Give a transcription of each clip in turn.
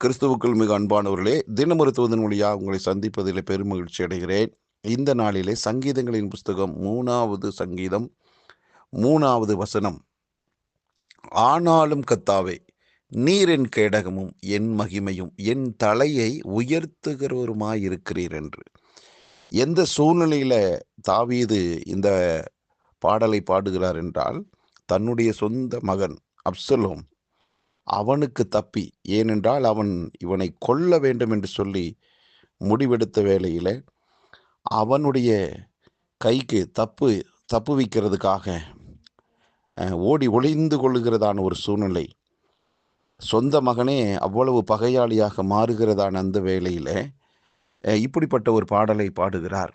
கிறிஸ்துவுக்குள் மிக அன்பானவர்களே, தினமருத்துவதன் வழியாக உங்களை சந்திப்பதில் பெருமகிழ்ச்சி அடைகிறேன். இந்த நாளிலே சங்கீதங்களின் புஸ்தகம் 3வது சங்கீதம் 3வது வசனம். ஆனாலும் கர்த்தாவே, நீர் என் கேடகமும் என் மகிமையும் என் தலையை உயர்த்துகிறவருமாயிருக்கிறீர் என்று. எந்த சூழ்நிலையில தாவீது இந்த பாடலை பாடுகிறார் என்றால், தன்னுடைய சொந்த மகன் அப்சலோம் அவனுக்கு தப்பி, ஏனென்றால் அவன் இவனை கொல்ல வேண்டும் என்று சொல்லி முடிவெடுத்த வேளையில் அவனுடைய கைக்கு தப்புவிக்கிறதுக்காக ஓடி ஒளிந்து கொள்ளுகிறதான ஒரு சூழ்நிலை, சொந்த மகனே அவ்வளவு பகையாளியாக மாறுகிறதான அந்த வேளையில் இப்படிப்பட்ட ஒரு பாடலை பாடுகிறார்.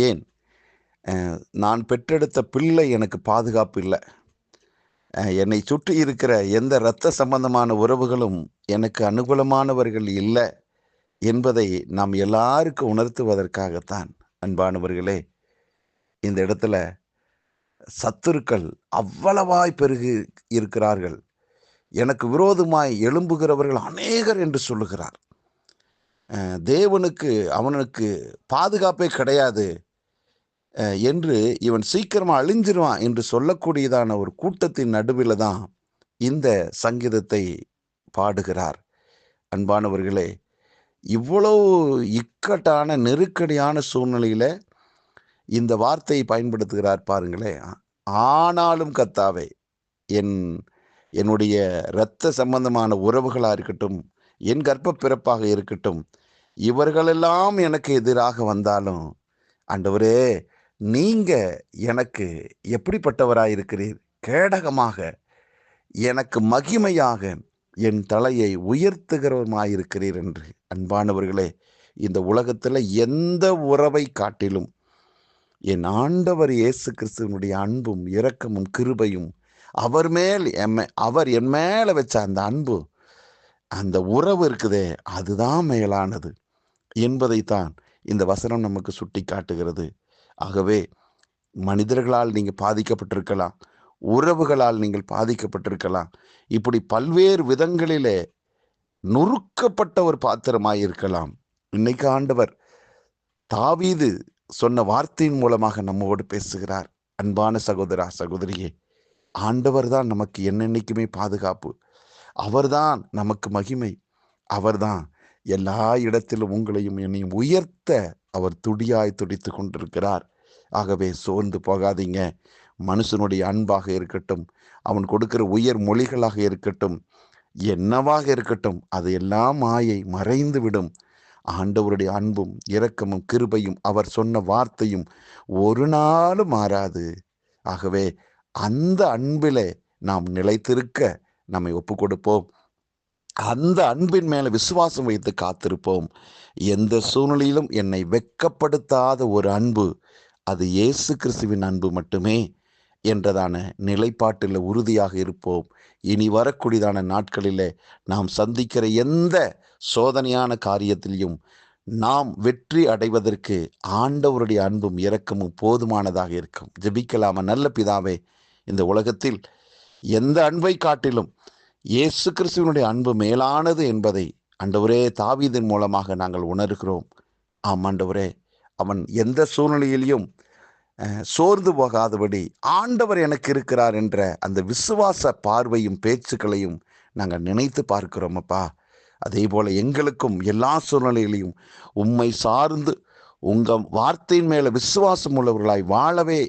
ஏன்? நான் பெற்றெடுத்த பிள்ளை எனக்கு பாதுகாப்பு இல்லை, என்னை சுற்றி இருக்கிற எந்த இரத்த சம்பந்தமான உறவுகளும் எனக்கு அனுகூலமானவர்கள் இல்லை என்பதை நாம் எல்லாருக்கும் உணர்த்துவதற்காகத்தான் அன்பானவர்களே, இந்த இடத்துல சத்துருக்கள் அவ்வளவாய் பெருகி இருக்கிறார்கள், எனக்கு விரோதமாய் எழும்புகிறவர்கள் அநேகர் என்று சொல்லுகிறார். தேவனுக்கு அவனுக்கு பாதுகாப்பே கிடையாது என்று, இவன் சீக்கிரமாக அழிஞ்சிருவான் என்று சொல்லக்கூடியதான ஒரு கூட்டத்தின் நடுவில் தான் இந்த சங்கீதத்தை பாடுகிறார். அன்பானவர்களே, இவ்வளவு இக்கட்டான நெருக்கடியான சூழ்நிலையில் இந்த வார்த்தையை பயன்படுத்துகிறார் பாருங்களே. ஆனாலும் கர்த்தாவே, என்னுடைய இரத்த சம்பந்தமான உறவுகளாக இருக்கட்டும், என் கர்ப்ப பிறப்பாக இருக்கட்டும், இவர்களெல்லாம் எனக்கு எதிராக வந்தாலும் ஆண்டவரே, நீங்க எனக்கு எப்படிப்பட்டவராயிருக்கிறீர்? கேடகமாக, எனக்கு மகிமையாக, என் தலையை உயர்த்துகிறவருமாயிருக்கிறீர் என்று. அன்பானவர்களே, இந்த உலகத்தில் எந்த உறவை காட்டிலும் என் ஆண்டவர் இயேசு கிறிஸ்துவனுடைய அன்பும் இரக்கமும் கிருபையும், அவர் என் மேலே வச்ச அந்த அன்பு, அந்த உறவு இருக்குதே, அதுதான் மேலானது என்பதைத்தான் இந்த வசனம் நமக்கு சுட்டி காட்டுகிறது. ஆகவே மனிதர்களால் நீங்கள் பாதிக்கப்பட்டிருக்கலாம், உறவுகளால் நீங்கள் பாதிக்கப்பட்டிருக்கலாம், இப்படி பல்வேறு விதங்களிலே நொறுக்கப்பட்ட ஒரு பாத்திரமாய் இருக்கலாம். இன்னைக்கு ஆண்டவர் தாவீது சொன்ன வார்த்தையின் மூலமாக நம்மோடு பேசுகிறார். அன்பான சகோதரா சகோதரியே, ஆண்டவர் தான் நமக்கு என்னென்னைக்குமே பாதுகாப்பு, அவர்தான் நமக்கு மகிமை, அவர்தான் எல்லா இடத்திலும் உங்களையும் என்னையும் உயர்த்த அவர் துடியாய் துடித்து கொண்டிருக்கிறார். ஆகவே சோர்ந்து போகாதீங்க. மனுஷனுடைய அன்பாக இருக்கட்டும், அவன் கொடுக்கிற உயர் மொழிகளாக இருக்கட்டும், என்னவாக இருக்கட்டும், அது எல்லாம் மாயை மறைந்து விடும். ஆண்டவருடைய அன்பும் இரக்கமும் கிருபையும், அவர் சொன்ன வார்த்தையும் ஒரு நாளும் மாறாது. ஆகவே அந்த அன்பிலே நாம் நிலைத்திருக்க நம்மை ஒப்பு கொடுப்போம். அந்த அன்பின் மேல விசுவாசம் வைத்து காத்திருப்போம். எந்த சூழ்நிலையிலும் என்னை வெட்கப்படுத்தாத ஒரு அன்பு, அது இயேசு கிறிஸ்துவின் அன்பு மட்டுமே என்றதான நிலைப்பாட்டில் உறுதியாக இருப்போம். இனி வரக்கூடியதான நாட்களில் நாம் சந்திக்கிற எந்த சோதனையான காரியத்திலையும் நாம் வெற்றி அடைவதற்கு ஆண்டவருடைய அன்பும் இரக்கமும் போதுமானதாக இருக்கும். ஜெபிக்கலாமா? நல்ல பிதாவே, இந்த உலகத்தில் எந்த அன்பை காட்டிலும் இயேசு கிறிஸ்துவினுடைய அன்பு மேலானது என்பதை ஆண்டவரே தாவீதின் மூலமாக நாங்கள் உணர்கிறோம். ஆம் ஆண்டவரே, அவன் எந்த சூழ்நிலையிலையும் சோர்ந்து போகாதபடி ஆண்டவர் எனக்கு இருக்கிறார் என்ற அந்த விசுவாச பார்வையும் பேச்சுக்களையும் நாங்கள் நினைத்து பார்க்கிறோம் அப்பா. அதே போல எங்களுக்கும் எல்லா சூழ்நிலைகளையும் உம்மை சார்ந்து உங்கள் வார்த்தையின் மேலே விசுவாசம் உள்ளவர்களாய் வாழவே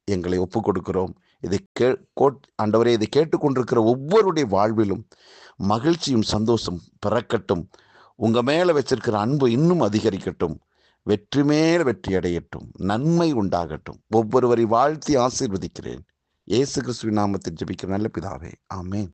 எங்களை ஒப்பு கொடுக்கிறோம். இதை ஆண்டவரே, இதை கேட்டுக்கொண்டிருக்கிற ஒவ்வொருடைய வாழ்விலும் மகிழ்ச்சியும் சந்தோஷம் பிறக்கட்டும். உங்கள் மேலே வச்சிருக்கிற அன்பு இன்னும் அதிகரிக்கட்டும். வெற்றி மேல் வெற்றி அடையட்டும். நன்மை உண்டாகட்டும். ஒவ்வொருவரை வாழ்த்தி ஆசீர்வதிக்கிறேன். இயேசு கிறிஸ்துவின் நாமத்தில் ஜெபிக்கிற நல்ல பிதாவே, ஆமென்.